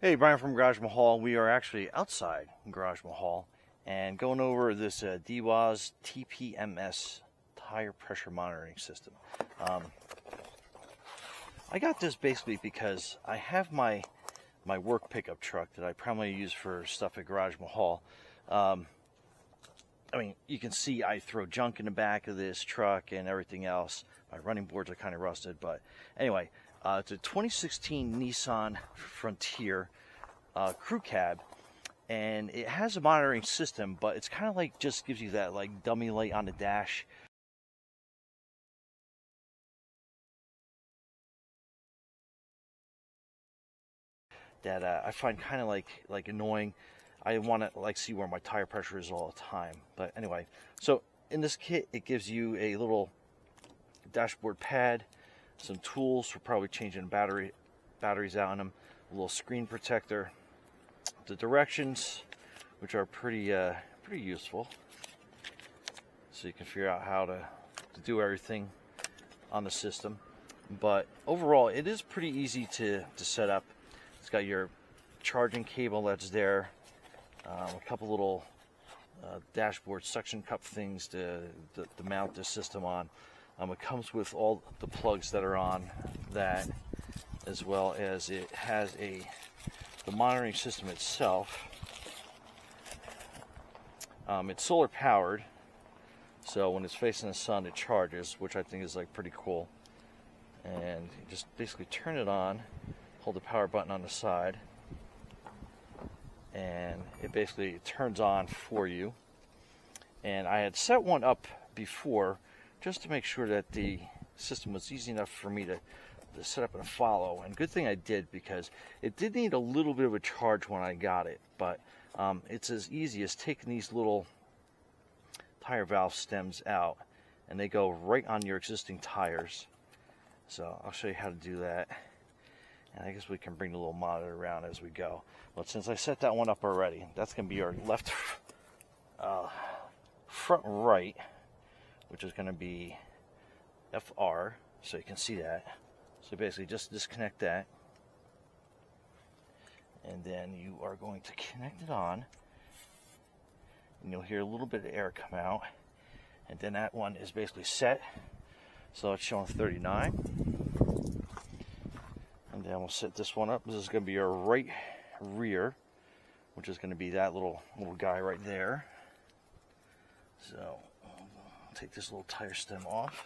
Hey, Brian from Garage Mahal. We are actually outside Garage Mahal and going over this DeeWaz TPMS tire pressure monitoring system. I got this basically because I have my work pickup truck that I primarily use for stuff at Garage Mahal. I mean, you can see I throw junk in the back of this truck and everything else. My running boards are kind of rusted, but anyway, it's a 2016 Nissan Frontier crew cab, and it has a monitoring system, but it's kind of like just gives you that like dummy light on the dash. That I find kind of like annoying. I want to like see where my tire pressure is all the time. But anyway, so in this kit, it gives you a little dashboard pad, some tools for probably changing batteries out on them, a little screen protector, the directions, which are pretty useful, so you can figure out how to do everything on the system. But overall, it is pretty easy to set up. It's got your charging cable that's there, a couple little dashboard suction cup things to mount this system on. It comes with all the plugs that are on that, as well as it has the monitoring system itself. It's solar powered, so when it's facing the sun it charges, which I think is like pretty cool. And you just basically turn it on, hold the power button on the side, and it basically turns on for you. And I had set one up before just to make sure that the system was easy enough for me to set up and follow. And good thing I did, because it did need a little bit of a charge when I got it, but it's as easy as taking these little tire valve stems out, and they go right on your existing tires. So I'll show you how to do that, and I guess we can bring the little monitor around as we go. But since I set that one up already, that's going to be our left front right, which is going to be FR, so you can see that. So basically just disconnect that, and then you are going to connect it on, and you'll hear a little bit of air come out, and then that one is basically set, so it's showing 39. And then we'll set this one up. This is going to be our right rear, which is going to be that little guy right there. So I'll take this little tire stem off.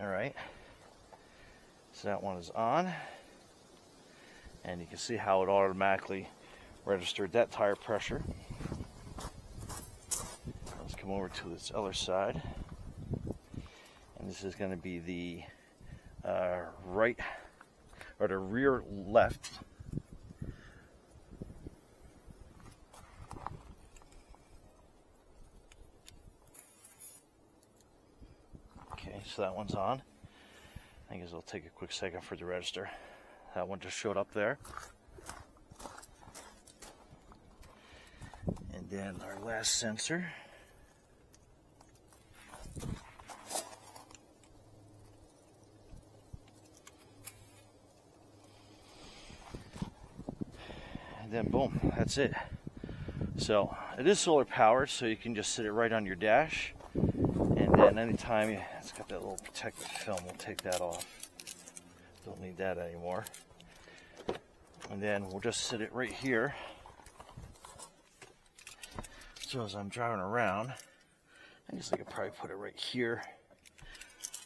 Alright, so that one is on, and you can see how it automatically registered that tire pressure. Let's come over to this other side, and this is going to be the right, or the rear left. So that one's on. I guess it'll take a quick second for it to register. That one just showed up there. And then our last sensor. And then boom, that's it. So it is solar powered, so you can just sit it right on your dash. And then anytime it's got that little protective film, we'll take that off. Don't need that anymore. And then we'll just sit it right here. So as I'm driving around, I guess I could probably put it right here.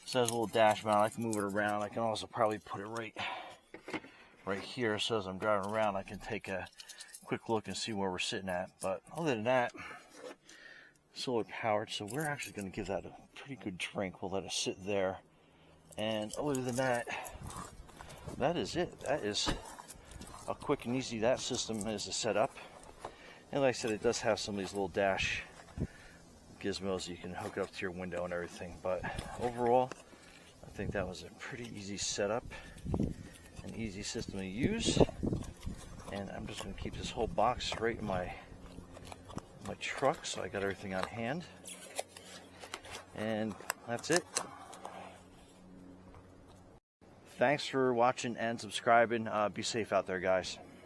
So there's a little dash mount. I can move it around. I can also probably put it right here. So as I'm driving around, I can take a quick look and see where we're sitting at. But other than that, solar powered, so we're actually going to give that a pretty good drink. We'll let it sit there, and other than that, that is it. That is how quick and easy that system is to set up. And like I said, it does have some of these little dash gizmos you can hook it up to your window and everything, but overall I think that was a pretty easy setup, an easy system to use. And I'm just going to keep this whole box right in my truck, so I got everything on hand, and that's it. Thanks for watching and subscribing. Be safe out there, guys.